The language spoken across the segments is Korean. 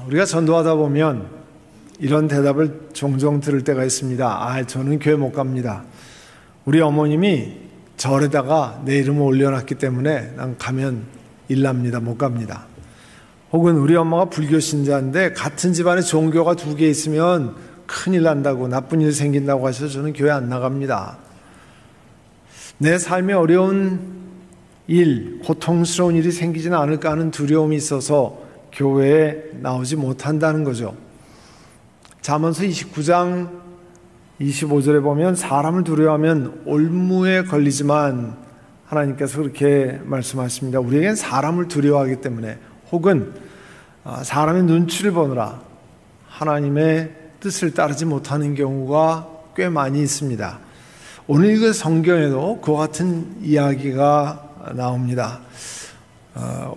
우리가 전도하다 보면 이런 대답을 종종 들을 때가 있습니다. 저는 교회 못 갑니다. 우리 어머님이 절에다가 내 이름을 올려놨기 때문에 난 가면 일납니다. 못 갑니다. 혹은 우리 엄마가 불교 신자인데 같은 집안에 종교가 2개 있으면 큰일 난다고, 나쁜 일 생긴다고 하셔서 저는 교회 안 나갑니다. 내 삶에 어려운 일, 고통스러운 일이 생기지는 않을까 하는 두려움이 있어서 교회에 나오지 못한다는 거죠. 잠언서 29장 25절에 보면 사람을 두려워하면 올무에 걸리지만 하나님께서 그렇게 말씀하십니다. 우리에겐 사람을 두려워하기 때문에, 혹은 사람의 눈치를 보느라 하나님의 뜻을 따르지 못하는 경우가 꽤 많이 있습니다. 오늘 읽은 성경에도 그와 같은 이야기가 나옵니다.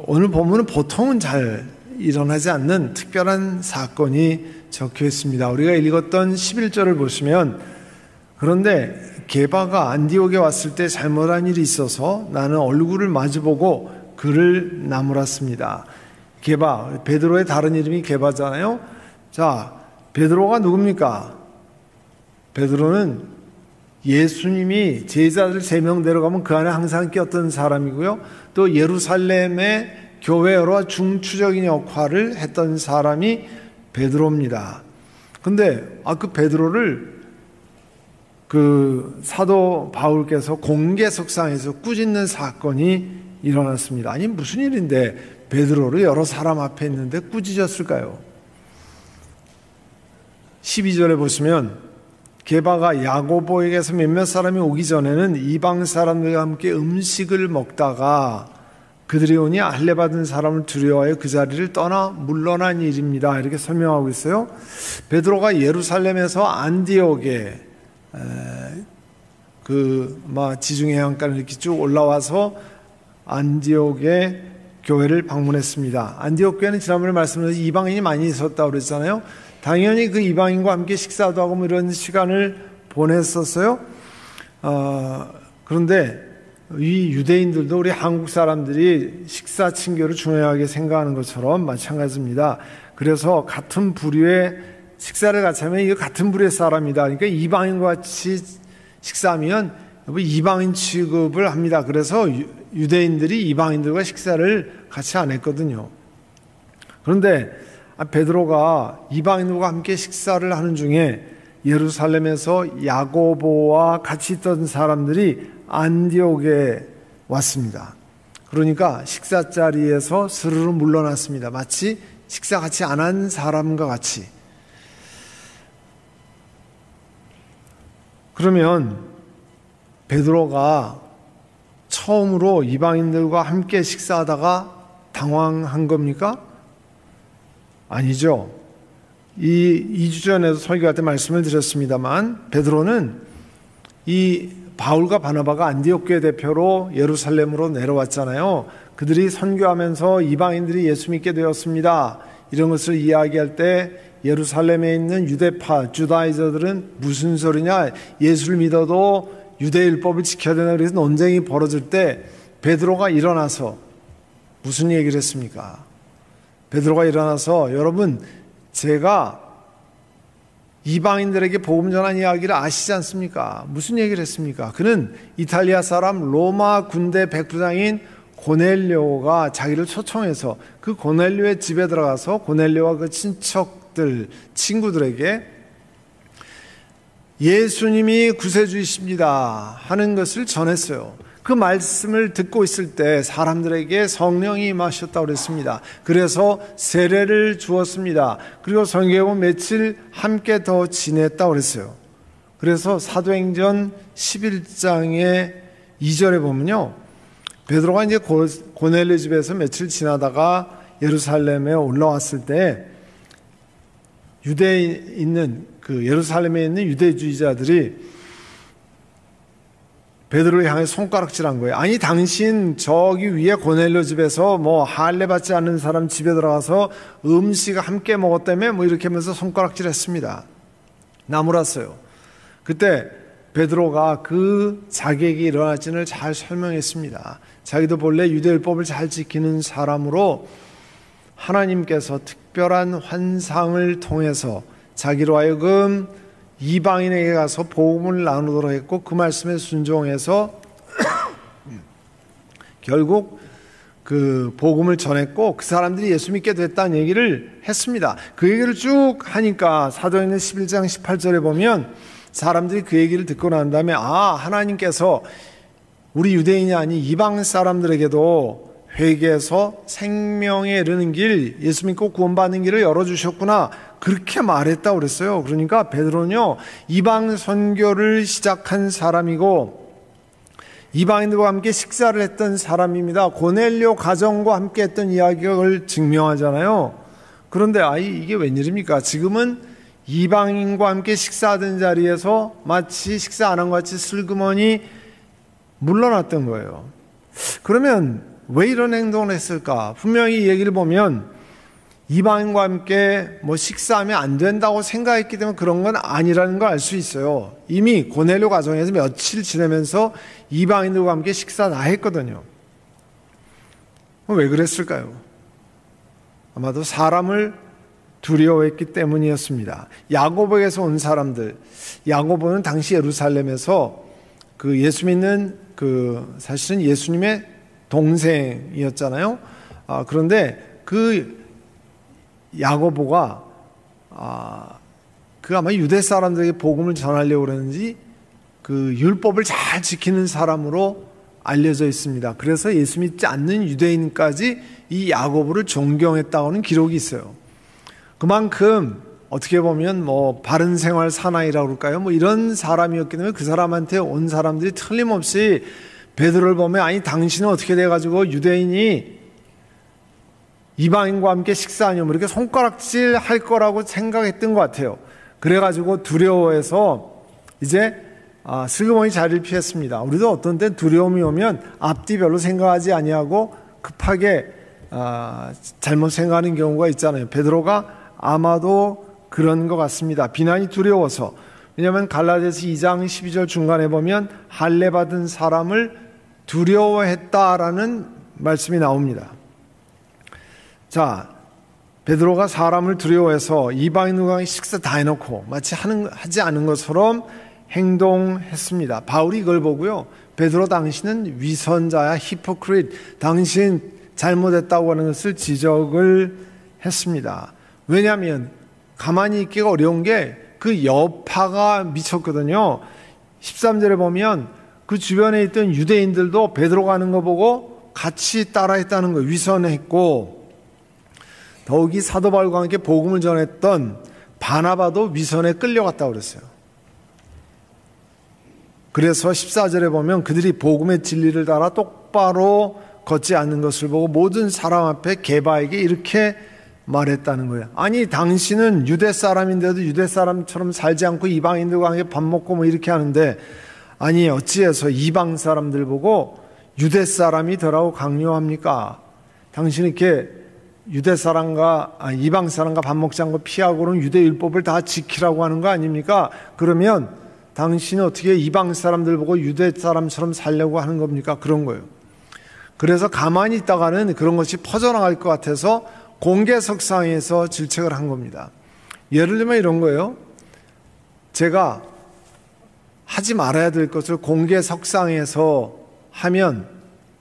오늘 본문은 보통은 잘 일어나지 않는 특별한 사건이 적혀 있습니다. 우리가 읽었던 11절을 보시면, 그런데 게바가 안디옥에 왔을 때 잘못한 일이 있어서 나는 얼굴을 마주보고 그를 나무랐습니다. 게바, 베드로의 다른 이름이 게바잖아요. 자, 베드로가 누굽니까? 베드로는 예수님이 제자들 3명 데려가면 그 안에 항상 꼈던 사람이고요. 또 예루살렘의 교회 여러 중추적인 역할을 했던 사람이 베드로입니다. 근데 그 베드로를 그 사도 바울께서 공개석상에서 꾸짖는 사건이 일어났습니다. 아니, 무슨 일인데 베드로를 여러 사람 앞에 있는데 꾸짖었을까요? 12절에 보시면 게바가 야고보에게서 몇몇 사람이 오기 전에는 이방 사람들과 함께 음식을 먹다가 그들이 오니 할례 받은 사람을 두려워하여 그 자리를 떠나 물러난 일입니다. 이렇게 설명하고 있어요. 베드로가 예루살렘에서 안디옥에 지중해 해안가를 이렇게 쭉 올라와서 안디옥의 교회를 방문했습니다. 안디옥 교회는 지난번에 말씀드린 이방인이 많이 있었다고 그랬잖아요. 당연히 그 이방인과 함께 식사도 하고 이런 시간을 보냈었어요. 그런데 이 유대인들도 우리 한국 사람들이 식사 친교를 중요하게 생각하는 것처럼 마찬가지입니다. 그래서 같은 부류의 식사를 같이 하면 이거 같은 부류의 사람이다. 그러니까 이방인과 같이 식사하면 이방인 취급을 합니다. 그래서 유대인들이 이방인들과 식사를 같이 안 했거든요. 그런데 베드로가 이방인들과 함께 식사를 하는 중에 예루살렘에서 야고보와 같이 있던 사람들이 안디옥에 왔습니다. 그러니까 식사 자리에서 스르르 물러났습니다. 마치 식사 같이 안 한 사람과 같이. 그러면 베드로가 처음으로 이방인들과 함께 식사하다가 당황한 겁니까? 아니죠. 2주 전에도 설교할 때 말씀을 드렸습니다만, 베드로는 이 바울과 바나바가 안디옥 교회 대표로 예루살렘으로 내려왔잖아요. 그들이 선교하면서 이방인들이 예수 믿게 되었습니다. 이런 것을 이야기할 때 예루살렘에 있는 유대파, 주다이저들은 무슨 소리냐, 예수를 믿어도 유대율법을 지켜야 되나, 그래서 논쟁이 벌어질 때 베드로가 일어나서 무슨 얘기를 했습니까? 베드로가 일어나서, 여러분, 제가 이방인들에게 복음 전한 이야기를 아시지 않습니까? 무슨 얘기를 했습니까? 그는 이탈리아 사람 로마 군대 백부장인 고넬료가 자기를 초청해서 그 고넬료의 집에 들어가서 고넬료와 그 친척들, 친구들에게 예수님이 구세주이십니다 하는 것을 전했어요. 그 말씀을 듣고 있을 때 사람들에게 성령이 임하셨다고 그랬습니다. 그래서 세례를 주었습니다. 그리고 성경에 보면 며칠 함께 더 지냈다고 그랬어요. 그래서 사도행전 11장의 2절에 보면요, 베드로가 이제 고넬료 집에서 며칠 지나다가 예루살렘에 올라왔을 때 유대에 있는 그 예루살렘에 있는 유대주의자들이 베드로를 향해 손가락질한 거예요. 아니, 당신 저기 위에 고넬료 집에서 할례 받지 않는 사람 집에 들어가서 음식 함께 먹었다며 이렇게 하면서 손가락질했습니다. 나무랐어요. 그때 베드로가 그 자객이 일어날지를 잘 설명했습니다. 자기도 본래 유대율법을 잘 지키는 사람으로 하나님께서 특별한 환상을 통해서 자기로 하여금 이방인에게 가서 복음을 나누도록 했고, 그 말씀에 순종해서 결국 그 복음을 전했고 그 사람들이 예수 믿게 됐다는 얘기를 했습니다. 그 얘기를 쭉 하니까 사도행전 11장 18절에 보면 사람들이 그 얘기를 듣고 난 다음에 하나님께서 우리 유대인이 아닌 이방 사람들에게도 회개해서 생명에 이르는 길, 예수 믿고 구원받는 길을 열어주셨구나, 그렇게 말했다고 그랬어요. 그러니까 베드로는요, 이방 선교를 시작한 사람이고 이방인들과 함께 식사를 했던 사람입니다. 고넬료 가정과 함께 했던 이야기를 증명하잖아요. 그런데 이게 웬일입니까? 지금은 이방인과 함께 식사하던 자리에서 마치 식사 안 한 것 같이 슬그머니 물러났던 거예요. 그러면 왜 이런 행동을 했을까? 분명히 이 얘기를 보면 이방인과 함께 식사하면 안 된다고 생각했기 때문에 그런 건 아니라는 걸 알 수 있어요. 이미 고넬료 가정에서 며칠 지내면서 이방인들과 함께 식사 다 했거든요. 왜 그랬을까요? 아마도 사람을 두려워했기 때문이었습니다. 야고보에서 온 사람들, 야고보는 당시 예루살렘에서 그 예수 믿는 사실은 예수님의 동생이었잖아요. 그런데 그 야고보가 아마 유대 사람들에게 복음을 전하려고 그러는지 그 율법을 잘 지키는 사람으로 알려져 있습니다. 그래서 예수 믿지 않는 유대인까지 이 야고보를 존경했다고는 기록이 있어요. 그만큼 어떻게 보면 바른 생활 사나이라고 그럴까요? 이런 사람이었기 때문에 그 사람한테 온 사람들이 틀림없이 베드로를 보면 당신은 어떻게 돼가지고 유대인이 이방인과 함께 식사하냐면 이렇게 손가락질 할 거라고 생각했던 것 같아요. 그래가지고 두려워해서 이제 슬그머니 자리를 피했습니다. 우리도 어떤 때 두려움이 오면 앞뒤 별로 생각하지 아니하고 급하게 잘못 생각하는 경우가 있잖아요. 베드로가 아마도 그런 것 같습니다. 비난이 두려워서. 왜냐하면 갈라디아서 2장 12절 중간에 보면 할례 받은 사람을 두려워했다라는 말씀이 나옵니다. 자, 베드로가 사람을 두려워해서 이방인과 식사 다 해놓고 마치 하지 않은 것처럼 행동했습니다. 바울이 이걸 보고요, 베드로 당신은 위선자야, 히포크릿, 당신 잘못했다고 하는 것을 지적을 했습니다. 왜냐하면 가만히 있기가 어려운 게 그 여파가 미쳤거든요. 13절에 보면 그 주변에 있던 유대인들도 베드로가 하는 거 보고 같이 따라했다는 거예요. 위선했고, 더욱이 사도 바울과 함께 복음을 전했던 바나바도 위선에 끌려갔다고 그랬어요. 그래서 14절에 보면 그들이 복음의 진리를 따라 똑바로 걷지 않는 것을 보고 모든 사람 앞에 게바에게 이렇게 말했다는 거예요. 당신은 유대 사람인데도 유대 사람처럼 살지 않고 이방인들과 함께 밥 먹고 이렇게 하는데, 어찌해서 이방 사람들 보고 유대 사람이 더라고 강요합니까? 당신은 이렇게 유대 사람과 이방 사람과 밥 먹지 않고 피하고는 유대 율법을 다 지키라고 하는 거 아닙니까? 그러면 당신은 어떻게 이방 사람들 보고 유대 사람처럼 살려고 하는 겁니까? 그런 거예요. 그래서 가만히 있다가는 그런 것이 퍼져나갈 것 같아서 공개석상에서 질책을 한 겁니다. 예를 들면 이런 거예요. 제가 하지 말아야 될 것을 공개석상에서 하면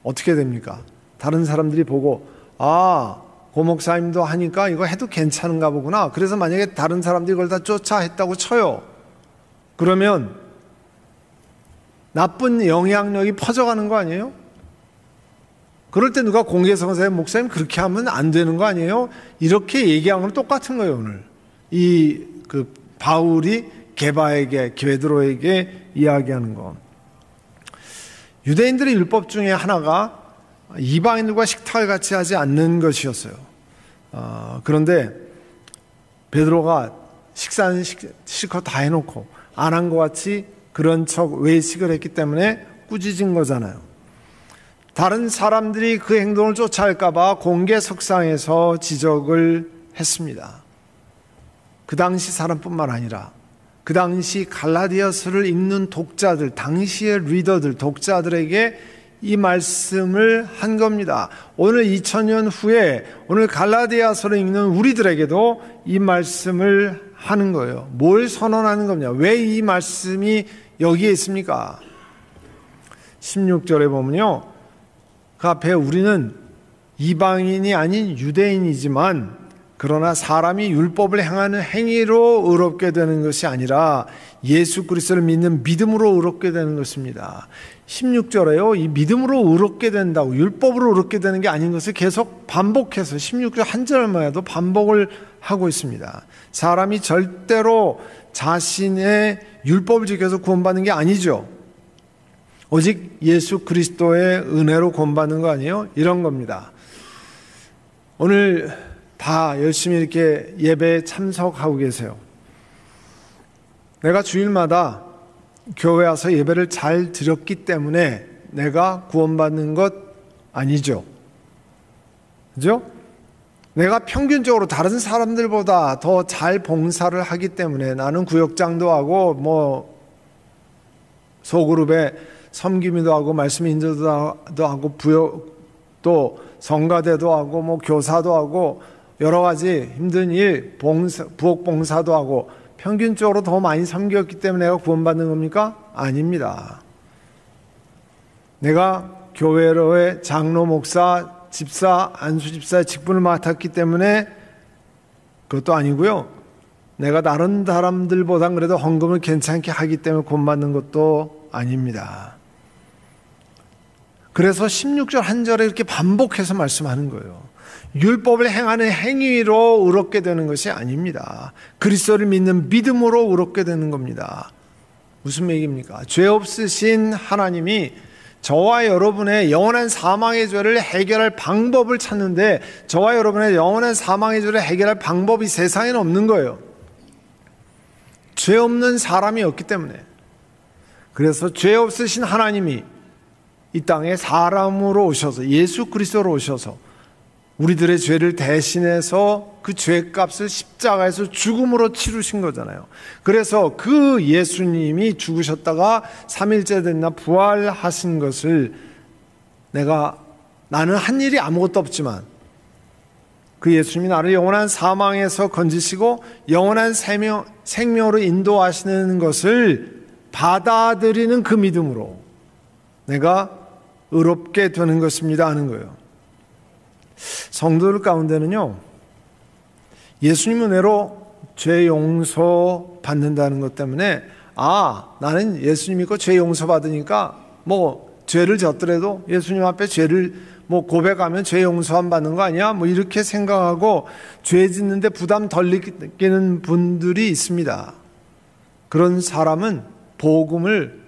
어떻게 됩니까? 다른 사람들이 보고 고 목사님도 하니까 이거 해도 괜찮은가 보구나. 그래서 만약에 다른 사람들이 이걸 다 쫓아 했다고 쳐요. 그러면 나쁜 영향력이 퍼져가는 거 아니에요? 그럴 때 누가 공개성사에 목사님 그렇게 하면 안 되는 거 아니에요? 이렇게 얘기한 건 똑같은 거예요. 오늘 바울이 게바에게, 베드로에게 이야기하는 거. 유대인들의 율법 중에 하나가 이방인들과 식탁을 같이 하지 않는 것이었어요. 그런데 베드로가 식사는 실컷 다 해놓고 안 한 것 같이 그런 척 외식을 했기 때문에 꾸짖은 거잖아요. 다른 사람들이 그 행동을 쫓아할까 봐 공개석상에서 지적을 했습니다. 그 당시 사람뿐만 아니라 그 당시 갈라디아서를 읽는 독자들, 당시의 리더들, 독자들에게 이 말씀을 한 겁니다. 오늘 2000년 후에 오늘 갈라디아서를 읽는 우리들에게도 이 말씀을 하는 거예요. 뭘 선언하는 겁니까? 왜 이 말씀이 여기에 있습니까? 16절에 보면요. 그 앞에 우리는 이방인이 아닌 유대인이지만 그러나 사람이 율법을 행하는 행위로 의롭게 되는 것이 아니라 예수 그리스도를 믿는 믿음으로 의롭게 되는 것입니다. 16절에요. 이 믿음으로 의롭게 된다고 율법으로 의롭게 되는 게 아닌 것을 계속 반복해서 16절 한 절만 해도 반복을 하고 있습니다. 사람이 절대로 자신의 율법을 지켜서 구원받는 게 아니죠. 오직 예수 그리스도의 은혜로 구원받는 거 아니에요? 이런 겁니다. 오늘 다 열심히 이렇게 예배에 참석하고 계세요. 내가 주일마다 교회 와서 예배를 잘 드렸기 때문에 내가 구원받는 것 아니죠. 그죠? 내가 평균적으로 다른 사람들보다 더 잘 봉사를 하기 때문에 나는 구역장도 하고 뭐 소그룹에 섬김이도 하고 말씀 인도도 하고 부역도 성가대도 하고 뭐 교사도 하고 여러 가지 힘든 일 부엌 봉사도 하고 평균적으로 더 많이 섬겼기 때문에 내가 구원받는 겁니까? 아닙니다. 내가 교회로의 장로, 목사, 집사, 안수집사의 직분을 맡았기 때문에 그것도 아니고요. 내가 다른 사람들보단 그래도 헌금을 괜찮게 하기 때문에 구원받는 것도 아닙니다. 그래서 16절 한 절에 이렇게 반복해서 말씀하는 거예요. 율법을 행하는 행위로 의롭게 되는 것이 아닙니다. 그리스도를 믿는 믿음으로 의롭게 되는 겁니다. 무슨 얘기입니까? 죄 없으신 하나님이 저와 여러분의 영원한 사망의 죄를 해결할 방법을 찾는데 저와 여러분의 영원한 사망의 죄를 해결할 방법이 세상에는 없는 거예요. 죄 없는 사람이 없기 때문에. 그래서 죄 없으신 하나님이 이 땅에 사람으로 오셔서 예수 그리스도로 오셔서 우리들의 죄를 대신해서 그 죄값을 십자가에서 죽음으로 치르신 거잖아요. 그래서 그 예수님이 죽으셨다가 3일째 된 날 부활하신 것을 나는 한 일이 아무것도 없지만 그 예수님이 나를 영원한 사망에서 건지시고 영원한 생명으로 인도하시는 것을 받아들이는 그 믿음으로 내가 의롭게 되는 것입니다 하는 거예요. 성도들 가운데는요, 예수님 은혜로 죄 용서 받는다는 것 때문에 나는 예수님 믿고 죄 용서 받으니까 뭐 죄를 졌더라도 예수님 앞에 죄를 뭐 고백하면 죄 용서함 받는 거 아니야? 뭐 이렇게 생각하고 죄 짓는데 부담 덜 느끼는 분들이 있습니다. 그런 사람은 복음을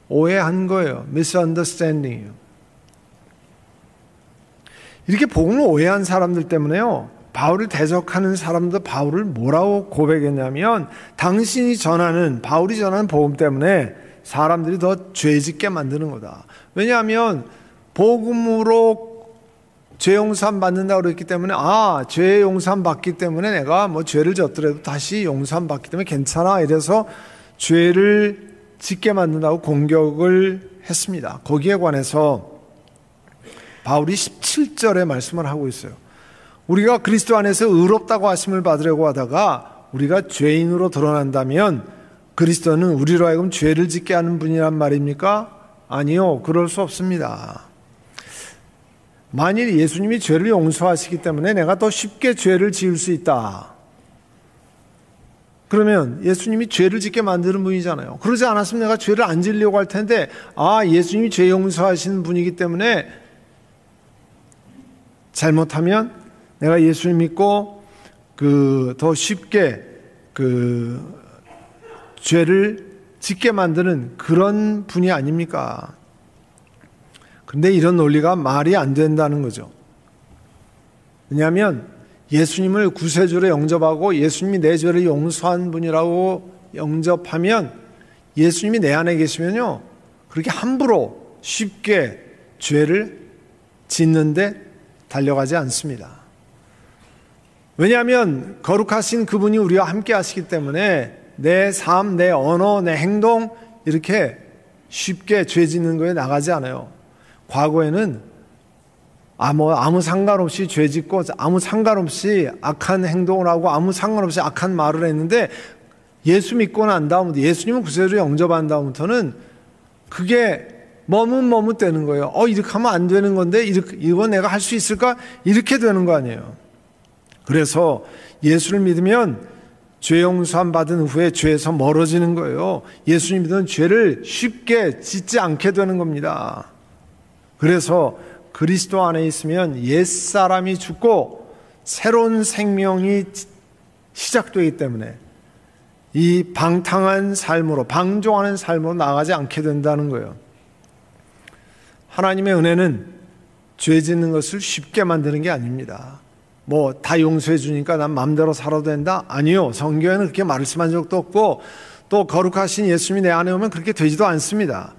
오해한 거예요. misunderstanding이에요. 이렇게 복음을 오해한 사람들 때문에요. 바울을 대적하는 사람도 바울을 뭐라고 고백했냐면 바울이 전하는 복음 때문에 사람들이 더 죄짓게 만드는 거다. 왜냐하면 복음으로 죄 용서함 받는다고 그랬기 때문에 죄 용서함 받기 때문에 내가 뭐 죄를 졌더라도 다시 용서함 받기 때문에 괜찮아 이래서 죄를 짓게 만든다고 공격을 했습니다. 거기에 관해서 바울이 17절에 말씀을 하고 있어요. 우리가 그리스도 안에서 의롭다고 하심을 받으려고 하다가 우리가 죄인으로 드러난다면 그리스도는 우리로 하여금 죄를 짓게 하는 분이란 말입니까? 아니요, 그럴 수 없습니다. 만일 예수님이 죄를 용서하시기 때문에 내가 더 쉽게 죄를 지을 수 있다. 그러면 예수님이 죄를 짓게 만드는 분이잖아요. 그러지 않았으면 내가 죄를 안 지으려고 할 텐데 예수님이 죄 용서하시는 분이기 때문에 잘못하면 내가 예수님 믿고 더 쉽게 죄를 짓게 만드는 그런 분이 아닙니까? 근데 이런 논리가 말이 안 된다는 거죠. 왜냐하면 예수님을 구세주로 영접하고 예수님이 내 죄를 용서한 분이라고 영접하면 예수님이 내 안에 계시면요, 그렇게 함부로 쉽게 죄를 짓는데 달려가지 않습니다. 왜냐하면 거룩하신 그분이 우리와 함께 하시기 때문에 내 삶, 내 언어, 내 행동 이렇게 쉽게 죄 짓는 거에 나가지 않아요. 과거에는 아무 상관없이 죄 짓고 아무 상관없이 악한 행동을 하고 아무 상관없이 악한 말을 했는데 예수 믿고 난 다음부터 예수님을 구세주로 영접한 다음부터는 그게 머뭇머뭇되는 거예요. 이렇게 하면 안 되는 건데 이거 내가 할 수 있을까? 이렇게 되는 거 아니에요. 그래서 예수를 믿으면 죄 용서함 받은 후에 죄에서 멀어지는 거예요. 예수님 믿으면 죄를 쉽게 짓지 않게 되는 겁니다. 그래서 그리스도 안에 있으면 옛사람이 죽고 새로운 생명이 시작되기 때문에 이 방탕한 삶으로, 방종하는 삶으로 나가지 않게 된다는 거예요. 하나님의 은혜는 죄 짓는 것을 쉽게 만드는 게 아닙니다. 다 용서해 주니까 난 마음대로 살아도 된다? 아니요. 성경에는 그렇게 말씀한 적도 없고 또 거룩하신 예수님이 내 안에 오면 그렇게 되지도 않습니다.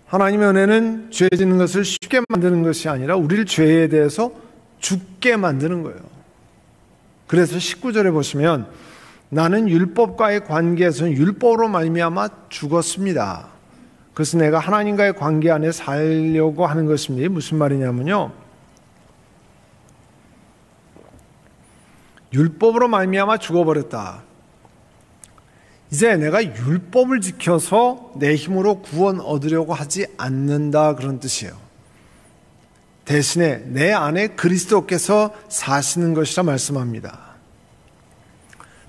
하나님의 은혜는 죄 짓는 것을 쉽게 만드는 것이 아니라 우리를 죄에 대해서 죽게 만드는 거예요. 그래서 19절에 보시면 나는 율법과의 관계에서는 율법으로 말미암아 죽었습니다. 그래서 내가 하나님과의 관계 안에 살려고 하는 것입니다. 이게 무슨 말이냐면요. 율법으로 말미암아 죽어버렸다. 이제 내가 율법을 지켜서 내 힘으로 구원 얻으려고 하지 않는다, 그런 뜻이에요. 대신에 내 안에 그리스도께서 사시는 것이라 말씀합니다.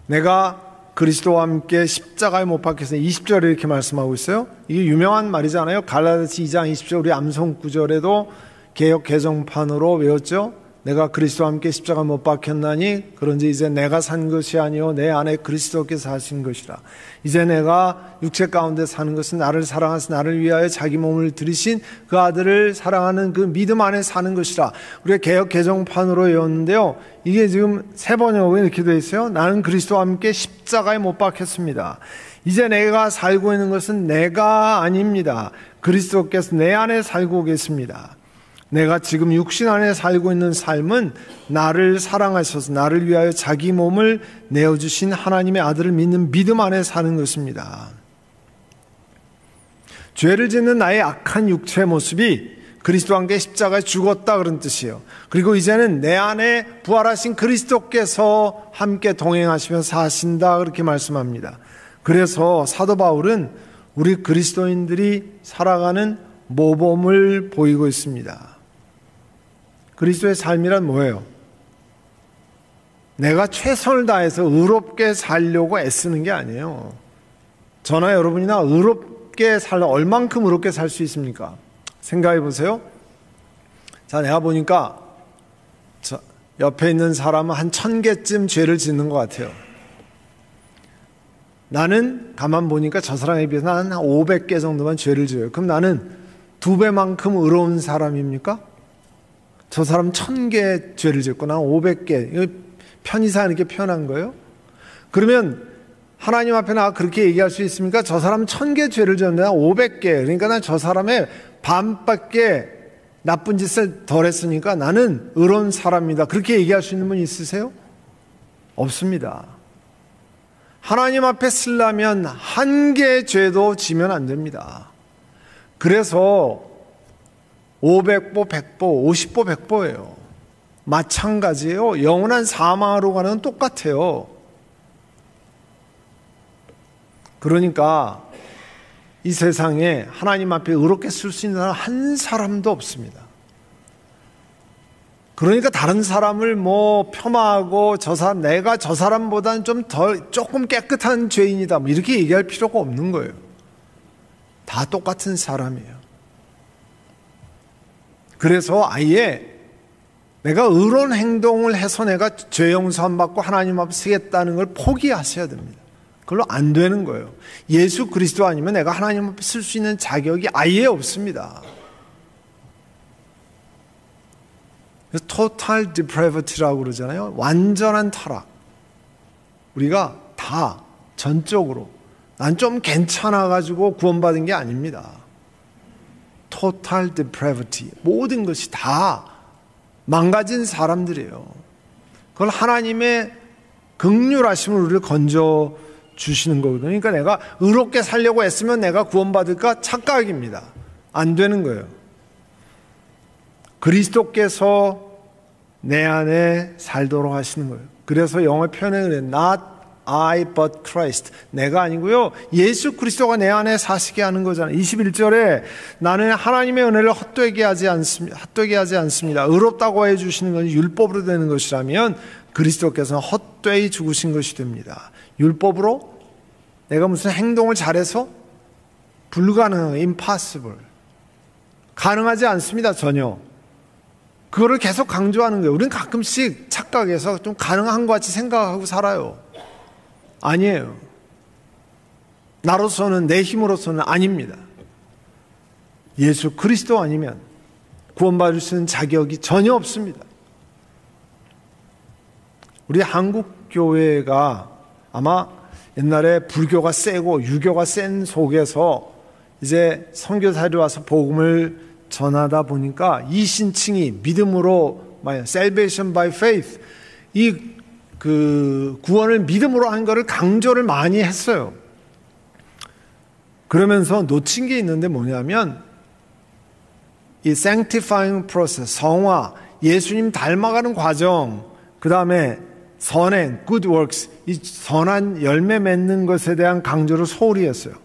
내가 그리스도와 함께 십자가에 못 박혀서 20절에 이렇게 말씀하고 있어요. 이게 유명한 말이잖아요. 갈라디아서 2장 20절 우리 암송 구절에도 개역 개정판으로 외웠죠. 내가 그리스도와 함께 십자가에 못 박혔나니 그런지 이제 내가 산 것이 아니요 내 안에 그리스도께서 사신 것이라. 이제 내가 육체 가운데 사는 것은 나를 사랑하사 나를 위하여 자기 몸을 들이신 그 아들을 사랑하는 그 믿음 안에 사는 것이라. 우리가 개역 개정판으로 외웠는데요. 이게 지금 새 번역에 이렇게 되어 있어요. 나는 그리스도와 함께 십자가에 못 박혔습니다. 이제 내가 살고 있는 것은 내가 아닙니다. 그리스도께서 내 안에 살고 계십니다. 내가 지금 육신 안에 살고 있는 삶은 나를 사랑하셔서 나를 위하여 자기 몸을 내어주신 하나님의 아들을 믿는 믿음 안에 사는 것입니다. 죄를 짓는 나의 악한 육체의 모습이 그리스도와 함께 십자가에 죽었다, 그런 뜻이에요. 그리고 이제는 내 안에 부활하신 그리스도께서 함께 동행하시며 사신다, 그렇게 말씀합니다. 그래서 사도 바울은 우리 그리스도인들이 살아가는 모범을 보이고 있습니다. 그리스도의 삶이란 뭐예요? 내가 최선을 다해서 의롭게 살려고 애쓰는 게 아니에요. 저나 여러분이나 의롭게 얼만큼 의롭게 살 수 있습니까? 생각해 보세요. 자, 내가 보니까 옆에 있는 사람은 한 1000개쯤 죄를 짓는 것 같아요. 나는 가만 보니까 저 사람에 비해서 한 500개 정도만 죄를 지어요. 그럼 나는 2배만큼 의로운 사람입니까? 저 사람 1000개 죄를 짓고 난 500개. 편의상 이렇게 표현한 거예요. 그러면 하나님 앞에 나 그렇게 얘기할 수 있습니까? 저 사람은 1000개 죄를 지었는데 난 500개. 그러니까 난 저 사람의 반밖에 나쁜 짓을 덜 했으니까 나는 의로운 사람이다. 그렇게 얘기할 수 있는 분 있으세요? 없습니다. 하나님 앞에 쓰려면 한 개의 죄도 지면 안 됩니다. 그래서 500보, 100보, 50보, 100보예요. 마찬가지예요. 영원한 사망으로 가는 건 똑같아요. 그러니까 이 세상에 하나님 앞에 의롭게 쓸 수 있는 사람 한 사람도 없습니다. 그러니까 다른 사람을 폄하하고 내가 저 사람보다는 조금 깨끗한 죄인이다, 이렇게 얘기할 필요가 없는 거예요. 다 똑같은 사람이에요. 그래서 아예 내가 의로운 행동을 해서 내가 죄 용서함 받고 하나님 앞에 서겠다는 걸 포기하셔야 됩니다. 그걸로 안 되는 거예요. 예수 그리스도 아니면 내가 하나님 앞에 쓸 수 있는 자격이 아예 없습니다. 그래서 total depravity라고 그러잖아요. 완전한 타락. 우리가 다 전적으로 난 좀 괜찮아가지고 구원받은 게 아닙니다. total depravity. 모든 것이 다 망가진 사람들이에요. 그걸 하나님의 긍휼하심을 우리를 건져 주시는 거거든요. 그러니까 내가 의롭게 살려고 애쓰면 내가 구원받을까? 착각입니다. 안 되는 거예요. 그리스도께서 내 안에 살도록 하시는 거예요. 그래서 영어 표현을 해요. Not I but Christ. 내가 아니고요. 예수 그리스도가 내 안에 사시게 하는 거잖아요. 21절에 나는 하나님의 은혜를 헛되게 하지 않습니다. 의롭다고 해주시는 것이 율법으로 되는 것이라면 그리스도께서는 헛되이 죽으신 것이 됩니다. 율법으로 내가 무슨 행동을 잘해서 불가능한, impossible. 가능하지 않습니다. 전혀. 그거를 계속 강조하는 거예요. 우리는 가끔씩 착각해서 좀 가능한 것 같이 생각하고 살아요. 아니에요. 나로서는, 내 힘으로서는 아닙니다. 예수 그리스도 아니면 구원받을 수 있는 자격이 전혀 없습니다. 우리 한국 교회가 아마 옛날에 불교가 세고 유교가 센 속에서 이제 선교사들이 와서 복음을 전하다 보니까 이 신칭이 믿음으로, salvation by faith, 그 구원을 믿음으로 한 거를 강조를 많이 했어요. 그러면서 놓친 게 있는데 뭐냐면 이 sanctifying process, 성화, 예수님 닮아가는 과정, 그 다음에 선행, good works, 이 선한 열매 맺는 것에 대한 강조를 소홀히 했어요.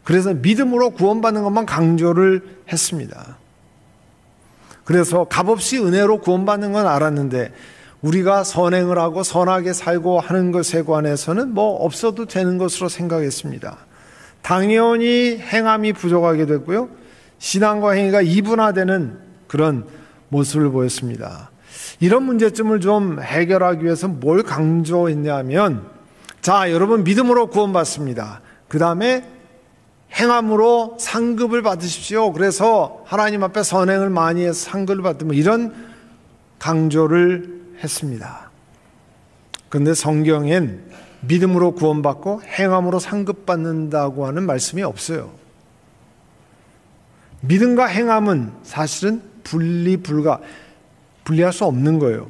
그래서 믿음으로 구원받는 것만 강조를 했습니다. 그래서 값없이 은혜로 구원받는 건 알았는데 우리가 선행을 하고 선하게 살고 하는 것에 관해서는 뭐 없어도 되는 것으로 생각했습니다. 당연히 행함이 부족하게 됐고요. 신앙과 행위가 이분화되는 그런 모습을 보였습니다. 이런 문제점을 좀 해결하기 위해서 뭘 강조했냐면, 자, 여러분 믿음으로 구원받습니다. 그 다음에 행함으로 상급을 받으십시오. 그래서 하나님 앞에 선행을 많이 해서 상급을 받으면, 이런 강조를 했습니다. 그런데 성경엔 믿음으로 구원받고 행함으로 상급받는다고 하는 말씀이 없어요. 믿음과 행함은 사실은 분리할 수 없는 거예요.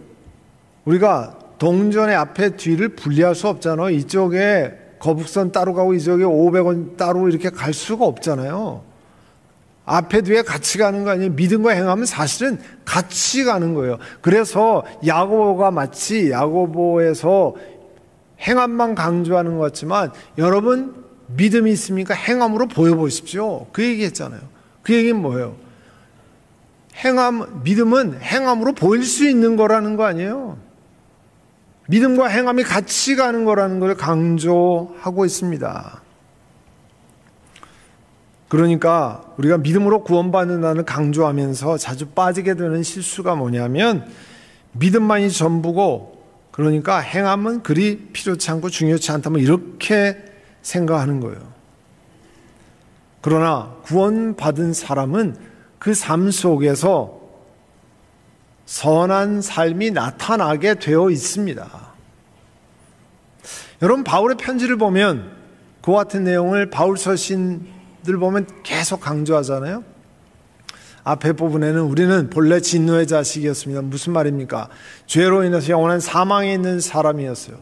우리가 동전의 앞에 뒤를 분리할 수 없잖아요. 이쪽에 거북선 따로 가고 이쪽에 500원 따로 이렇게 갈 수가 없잖아요. 앞에 뒤에 같이 가는 거 아니에요. 믿음과 행함은 사실은 같이 가는 거예요. 그래서 야고보가 마치 야고보에서 행함만 강조하는 것 같지만, 여러분 믿음이 있습니까? 행함으로 보여보십시오. 그 얘기 했잖아요. 그 얘기는 뭐예요? 믿음은 행함으로 보일 수 있는 거라는 거 아니에요. 믿음과 행함이 같이 가는 거라는 걸 강조하고 있습니다. 그러니까 우리가 믿음으로 구원받는다는 강조하면서 자주 빠지게 되는 실수가 뭐냐면, 믿음만이 전부고, 그러니까 행함은 그리 필요치 않고 중요치 않다면 이렇게 생각하는 거예요. 그러나 구원받은 사람은 그 삶 속에서 선한 삶이 나타나게 되어 있습니다. 여러분, 바울의 편지를 보면 그 같은 내용을 바울 서신들 보면 계속 강조하잖아요. 앞에 부분에는 우리는 본래 진노의 자식이었습니다. 무슨 말입니까? 죄로 인해서 영원한 사망에 있는 사람이었어요.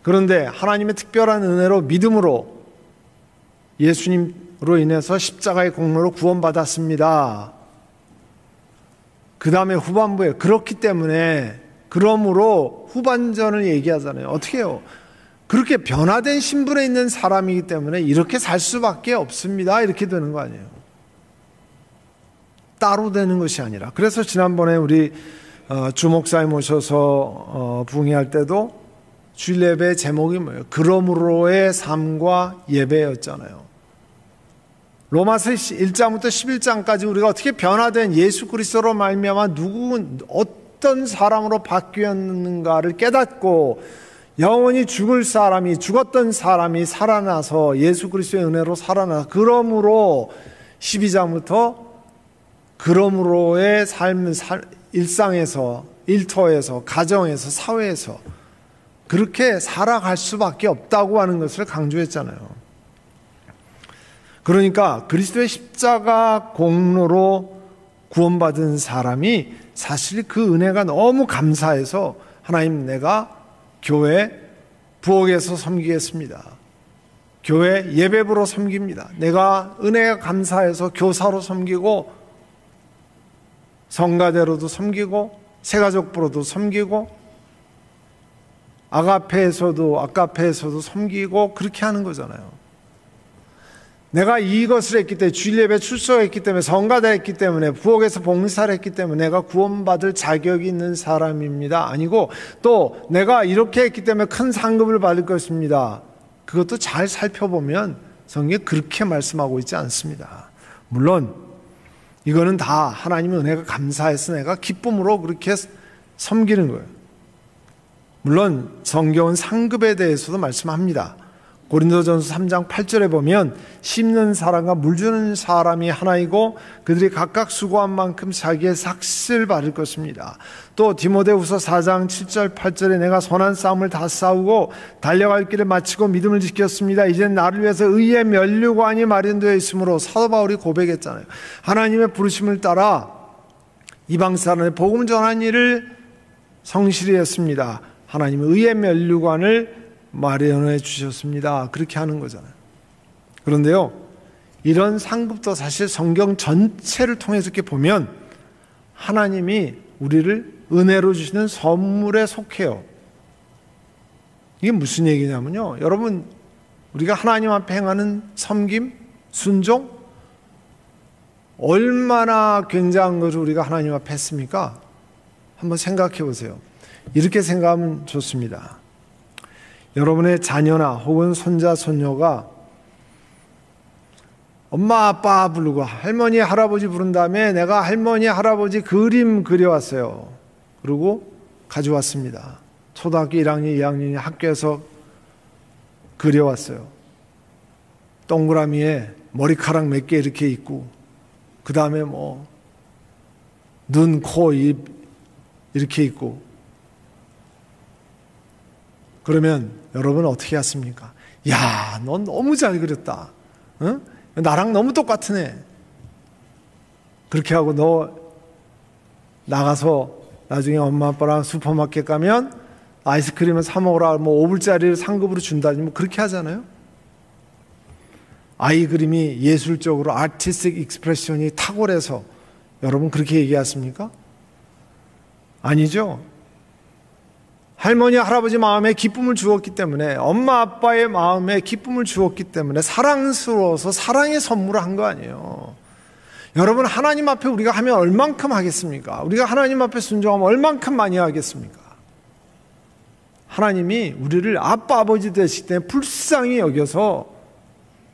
그런데 하나님의 특별한 은혜로 믿음으로 예수님으로 인해서 십자가의 공로로 구원받았습니다. 그 다음에 후반부에 그렇기 때문에, 그러므로 후반전을 얘기하잖아요. 어떻게 해요? 그렇게 변화된 신분에 있는 사람이기 때문에 이렇게 살 수밖에 없습니다. 이렇게 되는 거 아니에요. 따로 되는 것이 아니라. 그래서 지난번에 우리 주목사님 모셔서 부흥회할 때도 주일 예배 제목이 뭐예요? 그러므로의 삶과 예배였잖아요. 로마서 1장부터 11장까지 우리가 어떻게 변화된 예수 그리스도로 말미암아 어떤 사람으로 바뀌었는가를 깨닫고, 영원히 죽었던 사람이 살아나서 예수 그리스도의 은혜로 살아나서, 그러므로 12장부터 그러므로의 삶은 일상에서, 일터에서, 가정에서, 사회에서 그렇게 살아갈 수밖에 없다고 하는 것을 강조했잖아요. 그러니까 그리스도의 십자가 공로로 구원받은 사람이 사실 그 은혜가 너무 감사해서, 하나님, 내가 교회 부엌에서 섬기겠습니다. 교회 예배부로 섬깁니다. 내가 은혜가 감사해서 교사로 섬기고 성가대로도 섬기고 새가족부로도 섬기고 아카페에서도 섬기고 그렇게 하는 거잖아요. 내가 이것을 했기 때문에 주일 예배 출석했기 때문에 성가대 했기 때문에 부엌에서 봉사를 했기 때문에 내가 구원받을 자격이 있는 사람입니다. 아니고 또 내가 이렇게 했기 때문에 큰 상급을 받을 것입니다. 그것도 잘 살펴보면 성경에 그렇게 말씀하고 있지 않습니다. 물론 이거는 다 하나님의 은혜가 감사해서 내가 기쁨으로 그렇게 섬기는 거예요. 물론 성경은 상급에 대해서도 말씀합니다. 고린도전서 3장 8절에 보면 심는 사람과 물 주는 사람이 하나이고 그들이 각각 수고한 만큼 자기의 삭슬 받을 것입니다. 또 디모데후서 4장 7절 8절에 내가 선한 싸움을 다 싸우고 달려갈 길을 마치고 믿음을 지켰습니다. 이제 나를 위해서 의의 면류관이 마련되어 있으므로 사도 바울이 고백했잖아요. 하나님의 부르심을 따라 이방 사람의 복음 전한 일을 성실히 했습니다. 하나님의 의의 면류관을 마련해 주셨습니다. 그렇게 하는 거잖아요. 그런데요, 이런 상급도 사실 성경 전체를 통해서 이렇게 보면 하나님이 우리를 은혜로 주시는 선물에 속해요. 이게 무슨 얘기냐면요, 여러분, 우리가 하나님 앞에 행하는 섬김, 순종, 얼마나 굉장한 것을 우리가 하나님 앞에 했습니까? 한번 생각해 보세요. 이렇게 생각하면 좋습니다. 여러분의 자녀나 혹은 손자, 손녀가 엄마, 아빠 부르고 할머니, 할아버지 부른 다음에 내가 할머니, 할아버지 그림 그려왔어요. 그리고 가져왔습니다. 초등학교 1학년, 2학년이 학교에서 그려왔어요. 동그라미에 머리카락 몇 개 이렇게 있고 그 다음에 뭐 눈, 코, 입 이렇게 있고 그러면 여러분 어떻게 하십니까? 야, 넌 너무 잘 그렸다. 응? 나랑 너무 똑같은 애. 그렇게 하고 너 나가서 나중에 엄마 아빠랑 슈퍼마켓 가면 아이스크림을 사 먹으라, 뭐 5불짜리를 상급으로 준다니 뭐 그렇게 하잖아요. 아이 그림이 예술적으로 아티스틱 익스프레션이 탁월해서 여러분 그렇게 얘기하십니까? 아니죠. 할머니, 할아버지 마음에 기쁨을 주었기 때문에, 엄마, 아빠의 마음에 기쁨을 주었기 때문에 사랑스러워서 사랑의 선물을 한 거 아니에요. 여러분, 하나님 앞에 우리가 하면 얼만큼 하겠습니까? 우리가 하나님 앞에 순종하면 얼만큼 많이 하겠습니까? 하나님이 우리를 아빠, 아버지 되시기 때문에 불쌍히 여겨서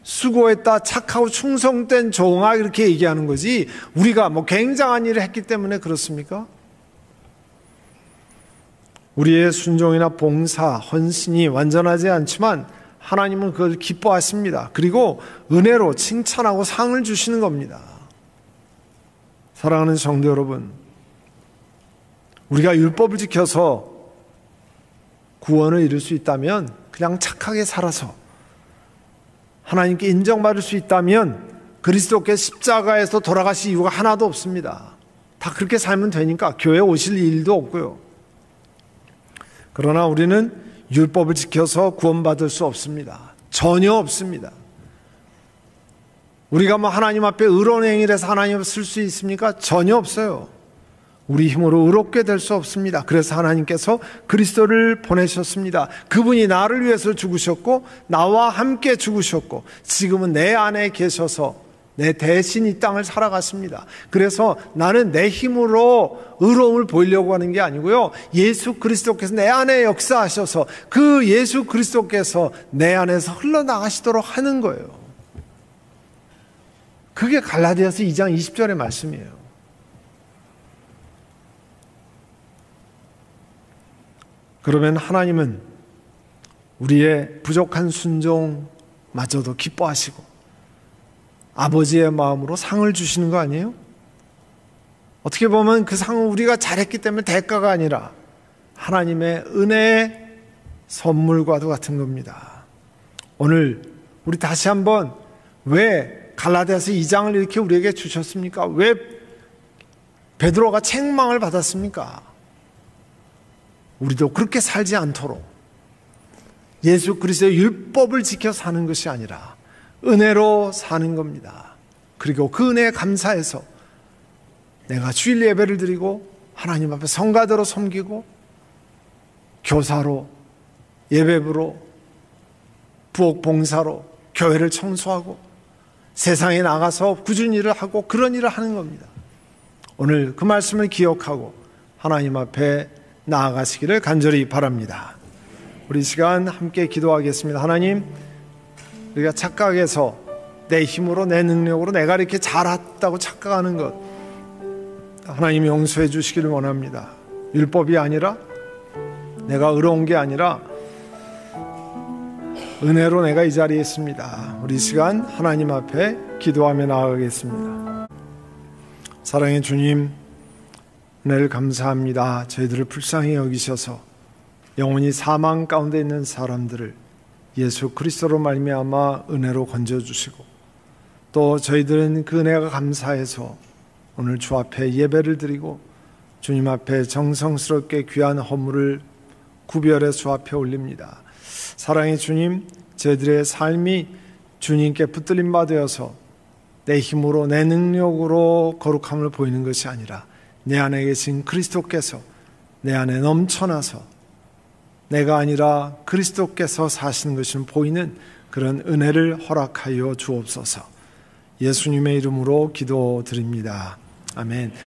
수고했다, 착하고 충성된 종아 이렇게 얘기하는 거지, 우리가 뭐 굉장한 일을 했기 때문에 그렇습니까? 우리의 순종이나 봉사, 헌신이 완전하지 않지만 하나님은 그걸 기뻐하십니다. 그리고 은혜로 칭찬하고 상을 주시는 겁니다. 사랑하는 성도 여러분, 우리가 율법을 지켜서 구원을 이룰 수 있다면 그냥 착하게 살아서 하나님께 인정받을 수 있다면 그리스도께 십자가에서 돌아가실 이유가 하나도 없습니다. 다 그렇게 살면 되니까 교회 오실 일도 없고요. 그러나 우리는 율법을 지켜서 구원받을 수 없습니다. 전혀 없습니다. 우리가 뭐 하나님 앞에 의로운 행위를 해서 하나님 앞에 쓸 수 있습니까? 전혀 없어요. 우리 힘으로 의롭게 될 수 없습니다. 그래서 하나님께서 그리스도를 보내셨습니다. 그분이 나를 위해서 죽으셨고 나와 함께 죽으셨고 지금은 내 안에 계셔서 내 대신 이 땅을 살아갔습니다. 그래서 나는 내 힘으로 의로움을 보이려고 하는 게 아니고요, 예수 그리스도께서 내 안에 역사하셔서 그 예수 그리스도께서 내 안에서 흘러나가시도록 하는 거예요. 그게 갈라디아서 2장 20절의 말씀이에요. 그러면 하나님은 우리의 부족한 순종마저도 기뻐하시고 아버지의 마음으로 상을 주시는 거 아니에요? 어떻게 보면 그 상은 우리가 잘했기 때문에 대가가 아니라 하나님의 은혜의 선물과도 같은 겁니다. 오늘 우리 다시 한번 왜 갈라디아서 2장을 이렇게 우리에게 주셨습니까? 왜 베드로가 책망을 받았습니까? 우리도 그렇게 살지 않도록 예수 그리스도의 율법을 지켜 사는 것이 아니라 은혜로 사는 겁니다. 그리고 그 은혜에 감사해서 내가 주일 예배를 드리고 하나님 앞에 성가대로 섬기고 교사로 예배부로 부엌 봉사로 교회를 청소하고 세상에 나가서 꾸준히 일을 하고 그런 일을 하는 겁니다. 오늘 그 말씀을 기억하고 하나님 앞에 나아가시기를 간절히 바랍니다. 우리 시간 함께 기도하겠습니다. 하나님, 우리가 착각해서 내 힘으로 내 능력으로 내가 이렇게 잘했다고 착각하는 것 하나님이 용서해 주시기를 원합니다. 율법이 아니라 내가 의로운 게 아니라 은혜로 내가 이 자리에 있습니다. 우리 시간 하나님 앞에 기도하며 나아가겠습니다. 사랑의 주님, 은혜를 감사합니다. 저희들을 불쌍히 여기셔서 영원히 사망 가운데 있는 사람들을 예수 그리스도로 말미암아 은혜로 건져주시고 또 저희들은 그 은혜가 감사해서 오늘 주 앞에 예배를 드리고 주님 앞에 정성스럽게 귀한 허물을 구별해 주 앞에 올립니다. 사랑의 주님, 저희들의 삶이 주님께 붙들림 받아서 내 힘으로 내 능력으로 거룩함을 보이는 것이 아니라 내 안에 계신 그리스도께서 내 안에 넘쳐나서 내가 아니라 그리스도께서 사시는 것을 보이는 그런 은혜를 허락하여 주옵소서. 예수님의 이름으로 기도드립니다. 아멘.